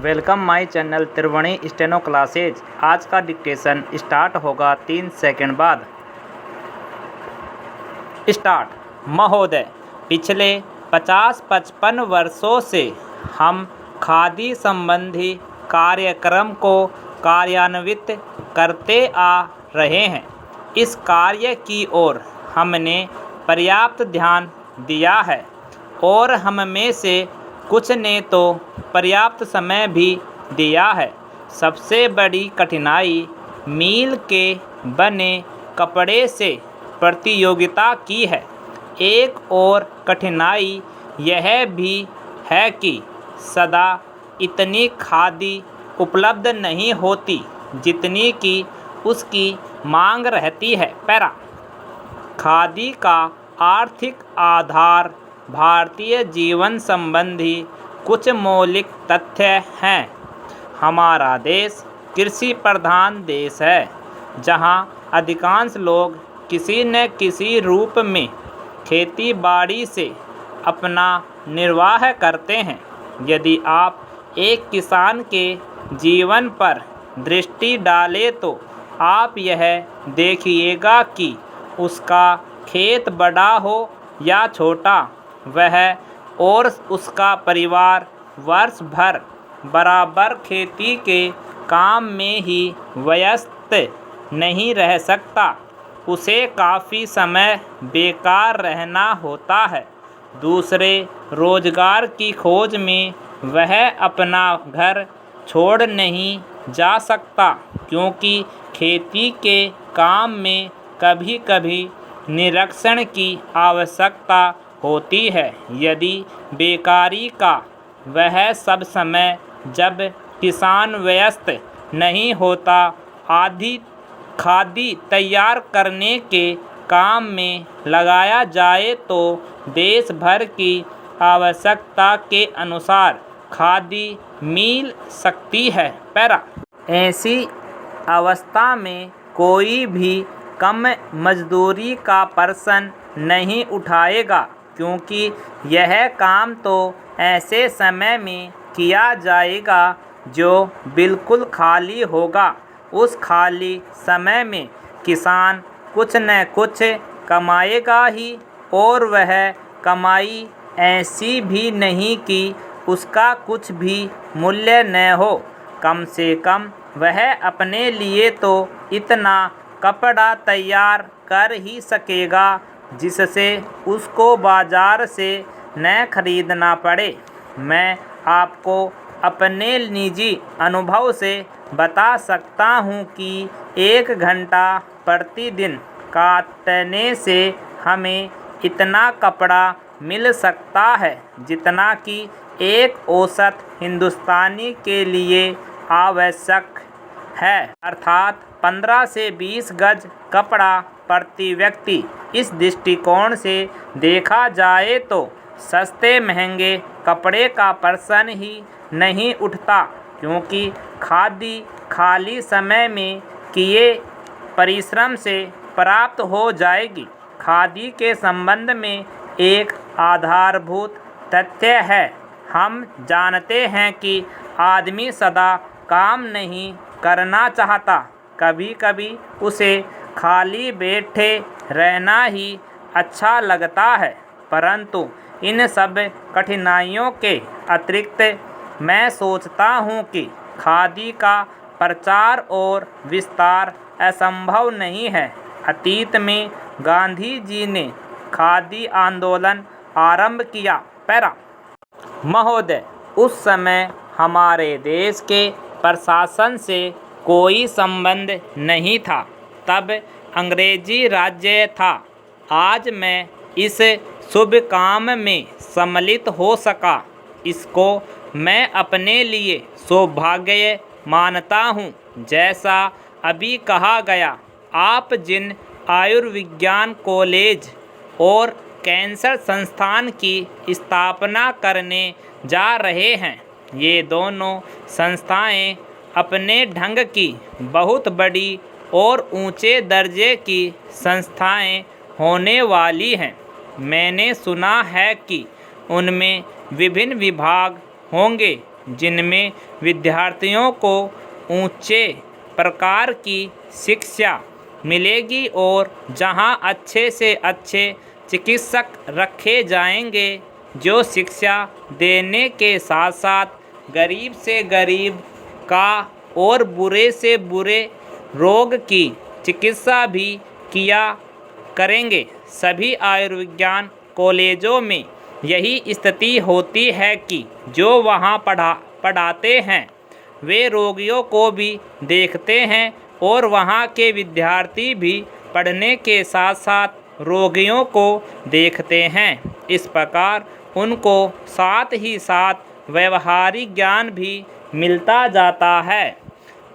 Welcome my channel Triveni steno classes. आज का dictation start होगा 3 सेकंड बाद। स्टार्ट। महोदय, पिछले 50-55 वर्षों से हम खादी संबंधी कार्यक्रम को कार्यान्वित करते आ रहे हैं। इस कार्य की ओर हमने पर्याप्त ध्यान दिया है और हम में से कुछ ने तो पर्याप्त समय भी दिया है। सबसे बड़ी कठिनाई मील के बने कपड़े से प्रतियोगिता की है। एक और कठिनाई यह भी है कि सदा इतनी खादी उपलब्ध नहीं होती जितनी कि उसकी मांग रहती है। पैरा। खादी का आर्थिक आधार भारतीय जीवन संबंधी कुछ मौलिक तथ्य हैं। हमारा देश कृषि प्रधान देश है, जहां अधिकांश लोग किसी न किसी रूप में खेती बाड़ी से अपना निर्वाह करते हैं। यदि आप एक किसान के जीवन पर दृष्टि डालें तो आप यह देखिएगा कि उसका खेत बड़ा हो या छोटा, वह और उसका परिवार वर्ष भर बराबर खेती के काम में ही व्यस्त नहीं रह सकता। उसे काफ़ी समय बेकार रहना होता है। दूसरे रोजगार की खोज में वह अपना घर छोड़ नहीं जा सकता, क्योंकि खेती के काम में कभी कभी निरीक्षण की आवश्यकता होती है। यदि बेकारी का वह सब समय जब किसान व्यस्त नहीं होता आधी खादी तैयार करने के काम में लगाया जाए तो देश भर की आवश्यकता के अनुसार खादी मिल सकती है। पैरा। ऐसी अवस्था में कोई भी कम मजदूरी का प्रश्न नहीं उठाएगा, क्योंकि यह काम तो ऐसे समय में किया जाएगा जो बिल्कुल खाली होगा। उस खाली समय में किसान कुछ न कुछ कमाएगा ही, और वह कमाई ऐसी भी नहीं कि उसका कुछ भी मूल्य न हो। कम से कम वह अपने लिए तो इतना कपड़ा तैयार कर ही सकेगा जिससे उसको बाजार से न खरीदना पड़े। मैं आपको अपने निजी अनुभव से बता सकता हूँ कि 1 घंटा प्रतिदिन काटने से हमें इतना कपड़ा मिल सकता है जितना कि एक औसत हिंदुस्तानी के लिए आवश्यक है, अर्थात 15 से 20 गज कपड़ा प्रति व्यक्ति। इस दृष्टिकोण से देखा जाए तो सस्ते महंगे कपड़े का प्रश्न ही नहीं उठता, क्योंकि खादी खाली समय में किए परिश्रम से प्राप्त हो जाएगी। खादी के संबंध में एक आधारभूत तथ्य है। हम जानते हैं कि आदमी सदा काम नहीं करना चाहता। कभी कभी उसे खाली बैठे रहना ही अच्छा लगता है। परंतु इन सब कठिनाइयों के अतिरिक्त मैं सोचता हूँ कि खादी का प्रचार और विस्तार असंभव नहीं है। अतीत में गांधी जी ने खादी आंदोलन आरंभ किया। पैरा। महोदय, उस समय हमारे देश के प्रशासन से कोई संबंध नहीं था। तब अंग्रेजी राज्य था। आज मैं इस शुभ काम में सम्मिलित हो सका, इसको मैं अपने लिए सौभाग्य मानता हूँ। जैसा अभी कहा गया, आप जिन आयुर्विज्ञान कॉलेज और कैंसर संस्थान की स्थापना करने जा रहे हैं, ये दोनों संस्थाएं अपने ढंग की बहुत बड़ी और ऊंचे दर्जे की संस्थाएं होने वाली हैं। मैंने सुना है कि उनमें विभिन्न विभाग होंगे जिनमें विद्यार्थियों को ऊंचे प्रकार की शिक्षा मिलेगी और जहां अच्छे से अच्छे चिकित्सक रखे जाएंगे जो शिक्षा देने के साथ साथ गरीब से गरीब का और बुरे से बुरे रोग की चिकित्सा भी किया करेंगे। सभी आयुर्विज्ञान कॉलेजों में यही स्थिति होती है कि जो वहाँ पढ़ाते हैं वे रोगियों को भी देखते हैं और वहाँ के विद्यार्थी भी पढ़ने के साथ साथ रोगियों को देखते हैं। इस प्रकार उनको साथ ही साथ व्यवहारिक ज्ञान भी मिलता जाता है।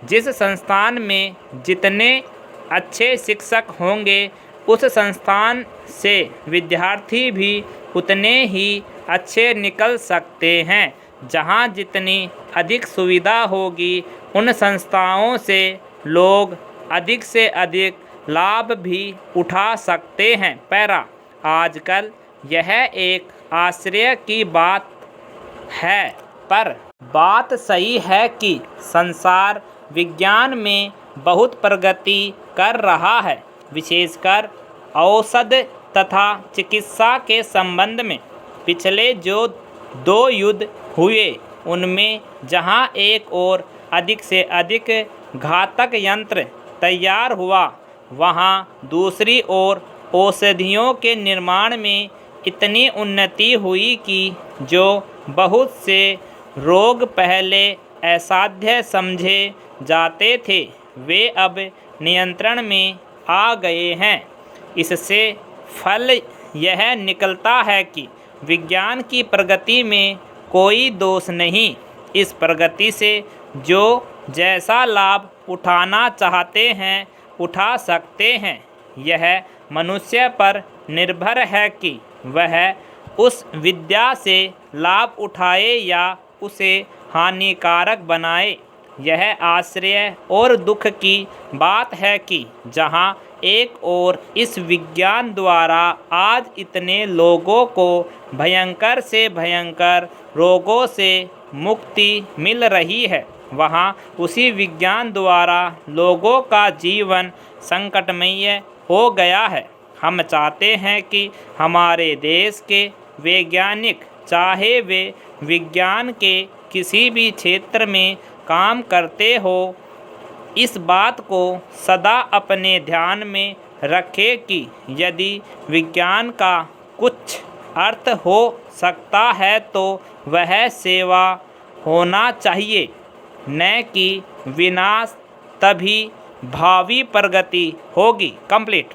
जिस संस्थान में जितने अच्छे शिक्षक होंगे उस संस्थान से विद्यार्थी भी उतने ही अच्छे निकल सकते हैं। जहाँ जितनी अधिक सुविधा होगी उन संस्थाओं से लोग अधिक से अधिक लाभ भी उठा सकते हैं। पैरा आजकल यह एक आश्चर्य की बात है, पर बात सही है कि संसार विज्ञान में बहुत प्रगति कर रहा है, विशेषकर औषध तथा चिकित्सा के संबंध में। पिछले जो 2 युद्ध हुए उनमें जहां एक और अधिक से अधिक घातक यंत्र तैयार हुआ, वहां दूसरी ओर औषधियों के निर्माण में इतनी उन्नति हुई कि जो बहुत से रोग पहले असाध्य समझे जाते थे वे अब नियंत्रण में आ गए हैं। इससे फल यह निकलता है कि विज्ञान की प्रगति में कोई दोष नहीं। इस प्रगति से जो जैसा लाभ उठाना चाहते हैं उठा सकते हैं। यह मनुष्य पर निर्भर है कि वह उस विद्या से लाभ उठाए या उसे हानिकारक बनाए। यह आश्चर्य और दुख की बात है कि जहाँ एक और इस विज्ञान द्वारा आज इतने लोगों को भयंकर से भयंकर रोगों से मुक्ति मिल रही है, वहाँ उसी विज्ञान द्वारा लोगों का जीवन संकटमय हो गया है। हम चाहते हैं कि हमारे देश के वैज्ञानिक, चाहे वे विज्ञान के किसी भी क्षेत्र में काम करते हो, इस बात को सदा अपने ध्यान में रखें कि यदि विज्ञान का कुछ अर्थ हो सकता है तो वह सेवा होना चाहिए, न कि विनाश। तभी भावी प्रगति होगी। कंप्लीट।